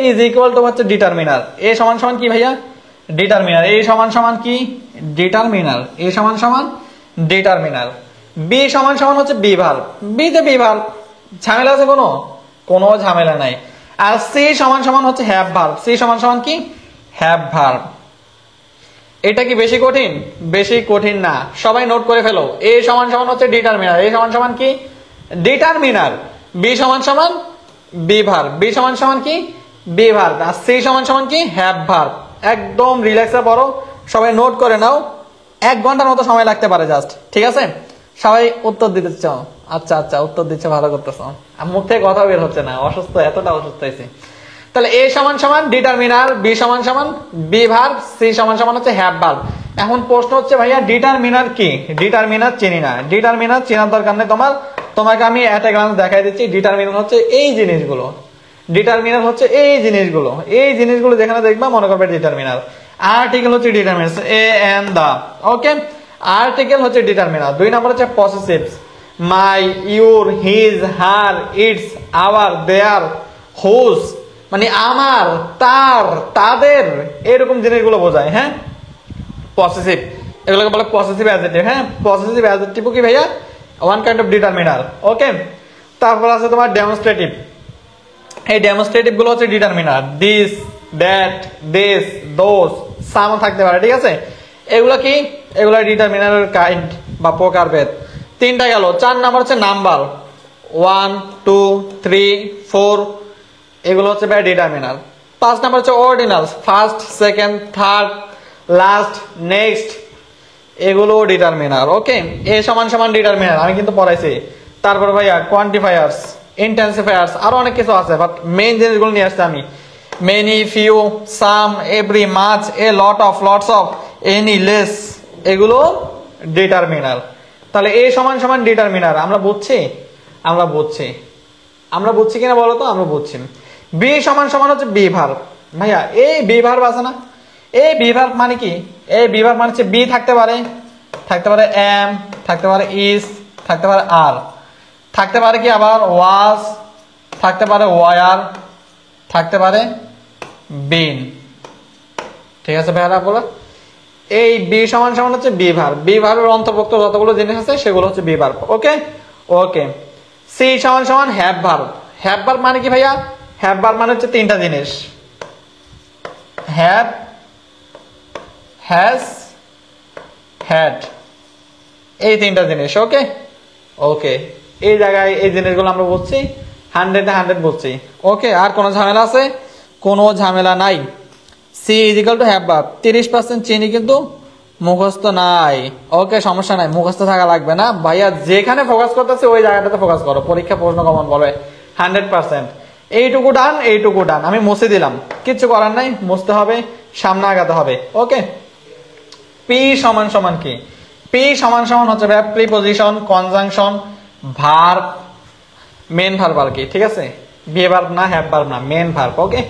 Is equal two হচ্ছে determiner. এ সমান সমান কি ভাইয়া? ডিটারমিনার। এ সমান সমান কি? ডিটারমিনার। এ সমান সমান ডিটারমিনার। বি সমান সমান হচ্ছে বি ভার্ব। বি তে বি ভার্ব, ঝামেলা আছে কোনো? কোনো ঝামেলা নাই। আর সি সমান সমান হচ্ছে হ্যাভ ভার্ব। সি সমান সমান কি? Have verb. এটা কি বেশি কঠিন? বেশি কঠিন না, সবাই নোট করে ফেলো। এ সমান সমান হচ্ছে ডিটারমিনার। এ সমান সমান কি? ডিটারমিনার। বি সমান সমান বি ভার্ব। বি সমান সমান কি? B verb. আর সি সমান সমান কি? Have verb. একদম রিল্যাক্সে পড়ো, সবাই নোট করে নাও। 1 ঘন্টার মতো সময় লাগতে পারে জাস্ট, ঠিক আছে? সবাই উত্তর দিতে চাও? আচ্ছা আচ্ছা, উত্তর দিচ্ছে, ভালো করতেছো। মুখ থেকে কথা বের হচ্ছে না, অসুস্থ, এতটা অসুস্থ হয়েছে। তাহলে এ সমান সমান ডিটারমিনার, বি সমান সমান বি ভার্ব, সি সমান সমান হচ্ছে হ্যাভ ভার্ব। এখন প্রশ্ন হচ্ছে ভাইয়া ডিটারমিনার কি? ডিটারমিনার চিনি না। ডিটারমিনার চেনার দরকার নেই তোমার, তোমাকে আমি এট এ গ্লান্স দেখাই দিচ্ছি। ডিটারমিনার হচ্ছে এই জিনিসগুলো। ডিটারমিনার হচ্ছে এই জিনিসগুলো। এই জিনিসগুলো যেখানে দেখবা মনে করবে ডিটারমিনার। আর্টিকেল হচ্ছে determiner, a and the. Okay, article হচ্ছে ডিটারমিনার। 2 নাম্বার হচ্ছে possessives, my, your, his, her, its, our, their, whose, মানে আমার, তার, তাদের, এরকম জিনিসগুলো বোঝায়। হ্যাঁ, পসেসিভ, এগুলোকে বলে পসেসিভ অ্যাডজেক্টিভ। হ্যাঁ, পসেসিভ অ্যাডজেক্টিভ কি ভাইয়া? One kind of determiner. Okay, তারপর আছে তোমার ডেমনস্ট্রেটিভ। এই ডেমনস্ট্রেটিভ গুলো হচ্ছে determiner. This, that, this, those, some থাকতে পারে, ঠিক আছে? এগুলো কি? এগুলো ডিটারমিনারের কাইন্ড বা প্রকারভেদ। 3টা গেল। 4 নাম্বার হচ্ছে নাম্বার, 1, 2, 3, 4, এগুলো হচ্ছে ভাই ডিটারমিনার। 5 নাম্বার হচ্ছে ordinals, first, second, third, last, next, এগুলো ডিটারমিনার। ওকে, এ সমান সমান ডিটারমিনার, আমি কিন্তু পড়াইছি। তারপর ভাইয়া কোয়ান্টিফায়ার্স, ইন্টেন্সিফায়ার্স, আরো অনেক কিছু আছে, বাট মেইন জিনিসগুলো নিয়ে আসছি আমি। Many, few, some, every, much, A lot of, lots of, any, less, এগুলো ডিটারমিনার। তাহলে এ সমান সমান ডিটারমিনার আমরা বুঝছি? আমরা বুঝছি। আমরা বুঝছি কিনা বলো তো? আমরা বুঝছি। বি সমান সমান হচ্ছে বি ভার্ব। ভাইয়া এই বি ভার্ব আছে না? এই বি ভার্ব মানে কি? এই বি ভার্ব মানে হচ্ছে বি থাকতে পারে, থাকতে পারে এম, থাকতে পারে ইজ, থাকতে পারে আর, থাকতে পারে কি আবার ওয়াজ, থাকতে পারে ওয়ার, থাকতে পারে বিন। ঠিক আছে ভাইয়ারা, বলো এই বি সমান সমান হচ্ছে বি ভার্ব। বি ভার্বের অন্তর্ভুক্ত যতগুলো জিনিস আছে সেগুলো হচ্ছে be verb. Okay okay. C সমান সমান হ্যাভ ভার্ব। হ্যাভ ভার্ব মানে কি ভাইয়া? হ্যাভ ভার্ব মানে হচ্ছে 3টা জিনিস, হ্যাভ, হ্যাজ, হ্যাড, এই 3টা জিনিস। ওকে ওকে, এই জায়গায় এই জিনিসগুলো আমরা বুঝছি, 100-এ 100 বুঝছি। ওকে, আর কোনো ঝামেলা আছে? কোনো ঝামেলা নাই। C is equal to have verb. 30% চিনি কিন্তু মুখস্থ নাই। ওকে, সমস্যা নাই, মুখস্থ থাকা লাগবে না ভাইয়া। যেখানে ফোকাস করতেছে ওই জায়গাটাতে ফোকাস করো, পরীক্ষা প্রশ্ন কমন বলবে 100%। এইটুকু ডান, এইটুকু ডান, আমি মুছে দিলাম, কিচ্ছু করার নাই, মুছতে হবে, সামনে আগাতে হবে। ওকে, পি সমান সমান কি? পি সমান সমান হচ্ছে ভাইয়া preposition, conjunction, verb, main verb আর কি, ঠিক আছে? বি ভার্ব না, হ্যাভ ভার্ব না, মেন ভার্ব। ওকে,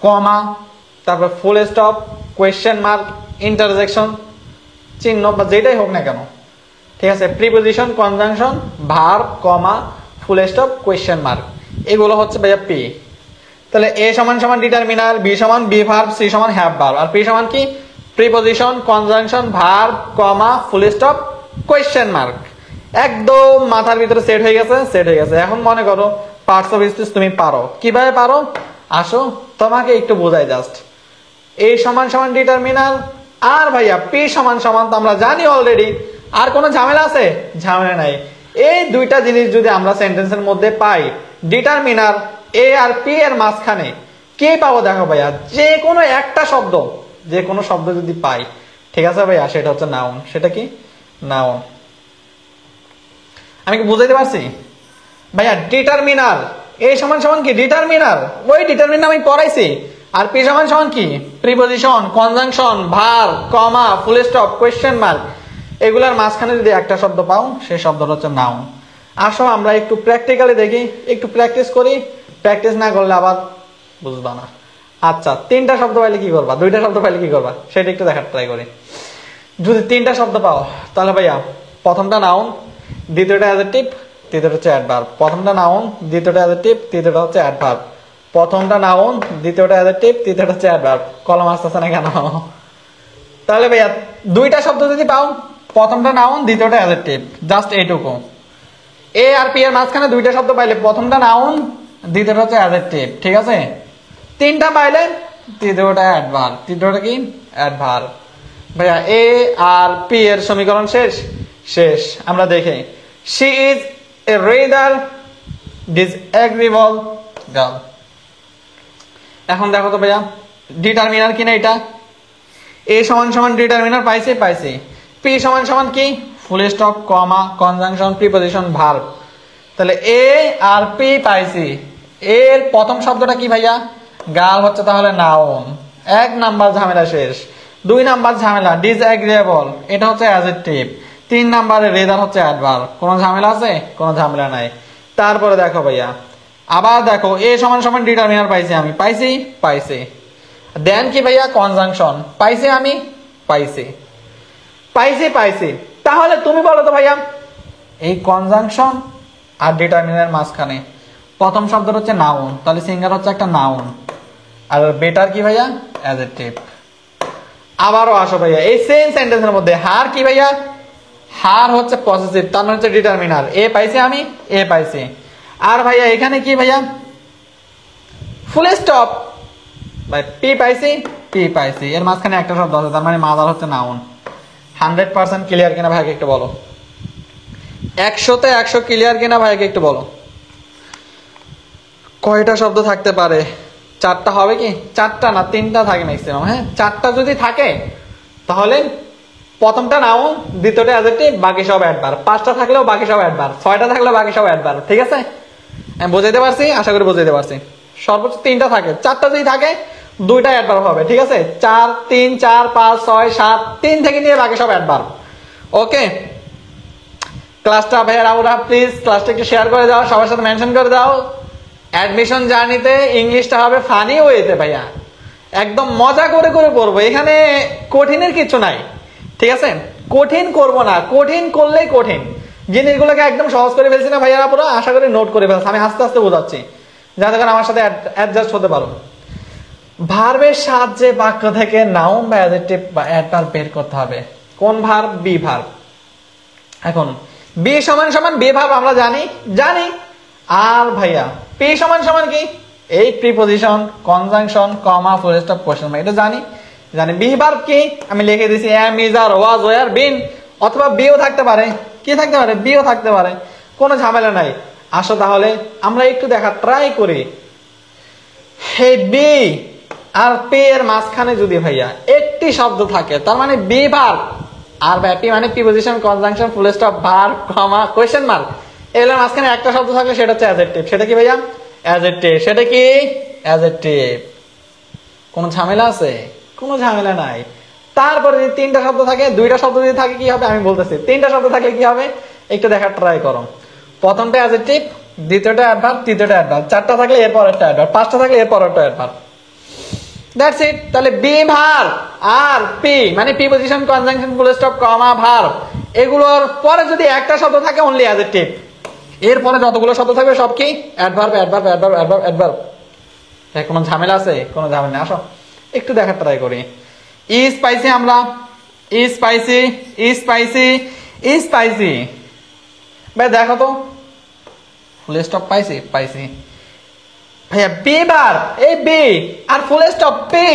কমা, তারপর full stop, question mark, interjection চিহ্ন বা যেটাই হোক না কেন, ঠিক আছে? Preposition, conjunction, verb, comma, full stop, question mark, এগুলো হচ্ছে ভাইয়া পি। তাহলে এ সমান সমান ডিটারমিনার, বি সমান বি ভার্ব, সি সমান হ্যাভ ভার্ব, আর পি সমান কি? Preposition, conjunction, verb, comma, full stop, question mark. একদম মাথার ভিতরে সেট হয়ে গেছে, সেট হয়ে গেছে। এখন মনে করো পার্টস অফ স্পিচ তুমি পারো। কিভাবে পারো? আসো তোমাকে একটু বোঝাই জাস্ট। এ সমান সমান ডিটারমিনার, আর ভাইয়া পি সমান সমান তো আমরা জানি অলরেডি। আর কোনো ঝামেলা আছে? ঝামেলা নাই। এই 2টা জিনিস যদি আমরা সেন্টেন্সের মধ্যে পাই, ডিটারমিনার এ আর পি এর মাঝখানে কি পাবো দেখো ভাইয়া? যে কোনো একটা শব্দ, যে কোনো শব্দ যদি পাই, ঠিক আছে ভাইয়া, সেটা হচ্ছে নাউন। সেটা কি? নাউন। আমি কি বুঝাইতে পারছি ভাইয়া? ডিটারমিনার এ সমান সমান কি? ডিটারমিনার, ওই ডিটারমিনার আমি পড়াইছি। আর পি সমান সমান কি? Preposition, conjunction, verb, comma, full stop, question mark, এগুলার মাঝখানে যদি একটা শব্দ পাও, সেই শব্দটা হচ্ছে নাউন। আসো আমরা একটু প্র্যাকটিক্যালি দেখি, একটু প্র্যাকটিস করি। প্র্যাকটিস না করলে আবার বুঝবা না। আচ্ছা, 3টা শব্দ পাইলে কি করবা? 2টা শব্দ পাইলে কি করবা? সেটা একটু দেখার ট্রাই করি। যদি 3টা শব্দ পাও, তাহলে ভাইয়া প্রথমটা নাউন, দ্বিতীয়টা অ্যাডজেক্টিভ, তৃতীয়টা হচ্ছে অ্যাডভার্ব। প্রথমটা নাউন, দ্বিতীয়টা অ্যাডজেক্টিভ, তৃতীয়টা হচ্ছে অ্যাডভার্ব। প্রথমটা নাউন, দ্বিতীয়টা অ্যাডজেক্টিভ, তৃতীয়টা হচ্ছে অ্যাডভার্ব। কলম আসতেছে না কেন? তাহলে ভাইয়া দুইটা শব্দ যদি পাও, প্রথমটা নাউন, দ্বিতীয়টা অ্যাডজেক্টিভ, জাস্ট এইটুকু। এ আর পি এর মাঝখানে দুইটা শব্দ পাইলে প্রথমটা নাউন, দ্বিতীয়টা হচ্ছে অ্যাডজেক্টিভ, ঠিক আছে? তিনটা পাইলে তৃতীয়টা অ্যাডভার্ব, তৃতীয়টা কি? অ্যাডভার্ব। ভাইয়া এ আর পি এর সমীকরণ শেষ? শেষ। আমরা দেখি, she is a rather disagreeable girl. এখন দেখো তো ভাইয়া, ডিটারমিনার কিনা এটা? এ সমান সমান ডিটারমিনার পাইছে? পাইছে। পি সমান সমান কি? ফুল স্টপ, কমা, কনজাংশন, প্রিপজিশন, ভার্ব। তাহলে এ আর পি পাইছি। এর প্রথম শব্দটা কি ভাইয়া? গার্ল হচ্ছে তাহলে নাউন। এক নাম্বার ঝামেলা শেষ। দুই নাম্বার ঝামেলা ডিসএগ্রিয়েবল, এটা হচ্ছে অ্যাডজেক্টিভ। তিন নাম্বারে রেদার হচ্ছে অ্যাডভার্ব। কোনো ঝামেলা আছে? কোনো ঝামেলা নাই। তারপরে দেখো ভাইয়া, আবার দেখো, এ সমান সমান ডিটারমিনার পাইছি আমি? পাইছি? পাইছি। দেন কি ভাইয়া? কনজাংশন পাইছি আমি? পাইছি। পাইছি পাইছি। তাহলে তুমি বলো তো ভাইয়া, এই কনজাংশন আর ডিটারমিনারের মাঝখানে প্রথম শব্দটা হচ্ছে নাউন, তাহলে সিঙ্গার হচ্ছে একটা নাউন, আর বেটার কি ভাইয়া? অ্যাডজেক্টিভ। আবারও আসো ভাইয়া, এই সেম সেন্টেন্সের মধ্যে হার কি ভাইয়া? হার হচ্ছে পসেসিভ, তার মানে হচ্ছে ডিটারমিনার। এ পাইছি আমি? এ পাইছি। আর ভাইয়া এখানে কি ভাইয়া? Full stop. ভাই পি পাইছি? পি পাইছি। এর মাঝখানে একটা শব্দ আছে, তার মানে মাদার হচ্ছে নাউন। 100% ক্লিয়ার কিনা ভাইকে একটু বলো? 100-তে 100 ক্লিয়ার কিনা ভাইকে একটু বলো? কয়টা শব্দ থাকতে পারে? চারটা হবে কি? চারটা না, তিনটা থাকে ম্যাক্সিমাম। হ্যাঁ, চারটা যদি থাকে তাহলে প্রথমটা নাউন, দ্বিতীয়টা অ্যাডজেক্টিভ, বাকি সব অ্যাডভার্ব। পাঁচটা থাকলেও বাকি সব অ্যাডভার্ব। ছয়টা থাকলেও বাকি সব অ্যাডভার্ব। ঠিক আছে? আমি বোঝাইতে পারছি? আশা করি বোঝাইতে পারছি। সর্বোচ্চ তিনটা থাকে, চারটা যদি থাকে দুইটা অ্যাডভার্ব হবে। ঠিক আছে? 4, 3, 4, 5, 6, 7, 3 থেকে নিয়ে বাকি সব অ্যাডভার্ব। ওকে, ক্লাসটা ভাইয়ারা ওরা প্লিজ ক্লাসটা একটু শেয়ার করে দাও, সবার সাথে মেনশন করে দাও। অ্যাডমিশন জার্নিতে ইংলিশটা হবে ফানি ওয়েতে ভাইয়া, একদম মজা করে করে পড়বো। এখানে কঠিনের কিছু নাই। ঠিক আছে? কঠিন করব না, কঠিন করলেই কঠিন জিনিসগুলোকে একদম সহজ করে ফেলছি না ভাইয়ারা পুরো? আশা করি নোট করে ফেলছি। আমি আস্তে আস্তে বোঝাচ্ছি যাতে করে আমার সাথে অ্যাডজাস্ট হতে পারো। ভার্বের সাহায্যে বাক্য থেকে নাউন বা অ্যাডজেক্টিভ বা অ্যাডভার্ব বের করতে হবে। কোন ভার্ব? Be verb. এখন বি সমান সমান বি ভার্ব আমরা জানি জানি। আর ভাইয়া পি সমান সমান কি? এই preposition, conjunction, comma, full stop, question mark, এটা জানি জানি। বি ভার্ব কি? আমি লিখে দিছি am, is, are, was, were, been. অথবা বিও থাকতে পারে। কি থাকতে পারে? বিও থাকতে পারে। কোনো ঝামেলা নাই। আসো তাহলে আমরা একটু দেখা ট্রাই করি। হে বি আর পি এর মাঝখানে যদি ভাইয়া একটি শব্দ থাকে, তার মানে বি ভার্ব। আর পি মানে preposition, conjunction, full stop, verb, comma, question mark, এগুলোর মাঝখানে একটা শব্দ থাকলে সেটা হচ্ছে অ্যাডজেক্টিভ। সেটা কি ভাইয়া? অ্যাডজেক্টিভ। সেটা কি? অ্যাডজেক্টিভ। কোনো ঝামেলা আছে? কোনো ঝামেলা নাই। তারপরে যদি তিনটা শব্দ থাকে, দুইটা শব্দ যদি থাকে কি হবে আমি বলতেছি। তিনটা শব্দ থাকলে কি হবে একটু দেখার ট্রাই করো। প্রথমটা অ্যাডজেক্টিভ, দ্বিতীয়টা অ্যাডভার্ব, তৃতীয়টা অ্যাডভার্ব। চারটা থাকলে এরপর একটা অ্যাডভার্ব, পাঁচটা থাকলে এরপর একটা অ্যাডভার্ব। That's it. তাহলে বি ভার্ব আর পি মানে প্রিপজিশন, কনজাংশন, ফুল স্টপ, কমা, ভার্ব, এগুলোর পরে যদি একটা শব্দ থাকে অনলি অ্যাডজেক্টিভ। এরপরে যতগুলো শব্দ থাকবে সব কি? Adverb, adverb, adverb, adverb, adverb. কোনো ঝামেলা আছে? কোনো ঝামেলা নেই। আসো একটু দেখার ট্রাই করি। ইজ পাইছি আমরা, ইজ পাইছি, ইজ পাইছি, ইজ পাইছি। ভাই দেখো তো, ফুল স্টপ পাইছি? পাইছি। ভাইয়া বি ভার্ব, এই বি আর ফুল স্টপ পি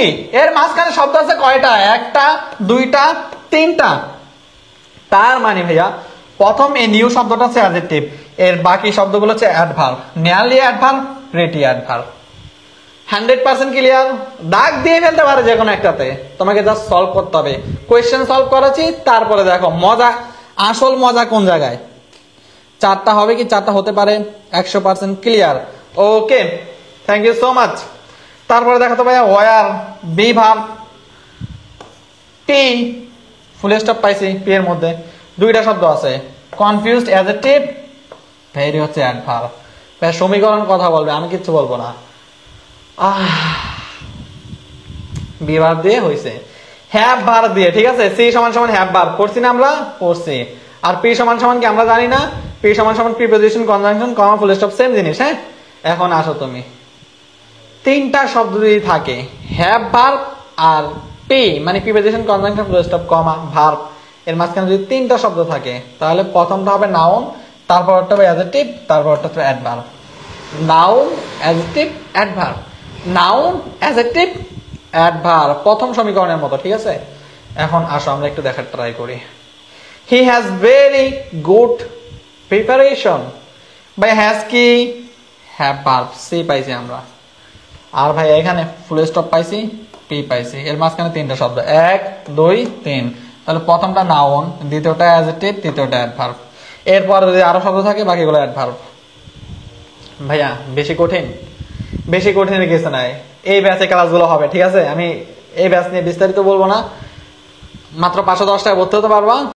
এর মাঝখানে শব্দ আছে কয়টা? একটা, দুইটা, তিনটা। তার মানে ভাইয়া প্রথম এই নিউ শব্দটা হচ্ছে অ্যাডজেক্টিভ, এর বাকি শব্দগুলো হচ্ছে adverb. Nearly adverb, pretty adverb. 100% clear? দাগ দিয়ে ফেলতে পারে যে কোনো একটাতে, তোমাকে জাস্ট সলভ করতে হবে। কোয়েশ্চেন সলভ করেছি, তারপরে দেখো মজা, আসল মজা কোন জায়গায়। চারটা হবে কি? চারটা হতে পারে। 100% clear? Okay, thank you so much. তারপরে দেখো তো ভাইয়া were, be verb, T, full stop পাইছি। পি এর মধ্যে দুইটা শব্দ আছে, কনফিউজড অ্যাডজেক্টিভ, ভেরি হচ্ছে অ্যাডভার্ব। ভাইয়া সমীকরণ কথা বলবে, আমি কিচ্ছু বলবো না। বি ভার্ব দিয়ে হইছে, হ্যাভ ভার্ব দিয়ে। ঠিক আছে? সি সমান সমান হ্যাভ ভার্ব করছি না আমরা? করছি। আর পি সমান সমান কি আমরা জানি না? পি সমান সমান preposition, conjunction, comma, full stop, same জিনিস। হ্যাঁ, এখন আসো তুমি তিনটা শব্দ যদি থাকে হ্যাভ ভার্ব আর পে মানে প্রিপোজিশন কনজাংশন ফুল স্টপ কমা ভার্ব এর মাঝখানে যদি তিনটা শব্দ থাকে তাহলে প্রথমটা হবে নাউন, তারপরটা হবে অ্যাডজেক্টিভ, তারপরটা হবে adverb. Noun adjective adverb, noun adjective adverb, প্রথম সমীকরণের মতো, ঠিক আছে। এখন আসো আমরা একটু দেখার ট্রাই করি। He has very good preparation, ভাই হ্যাজ কি হ্যাভ ভার্ব সি পাইছি আমরা, আর ভাই এখানে ফুল স্টপ পাইছি, পি পাইছি, এর মাঝখানে তিনটা শব্দ 1 2 3, তাহলে প্রথমটা নাউন, দ্বিতীয়টা অ্যাডজেক্টিভ, তৃতীয়টা অ্যাডভার্ব। এরপর যদি আরো শব্দ থাকে বাকিগুলো অ্যাডভার্ব। ভাইয়া বেশি কঠিন, বেশি কঠিনের কিছু নাই, এই ব্যাচে ক্লাসগুলো হবে, ঠিক আছে। আমি এই ব্যাচ নিয়ে বিস্তারিত বলবো না, মাত্র 510 টাকা ভর্তি হতে পারবা।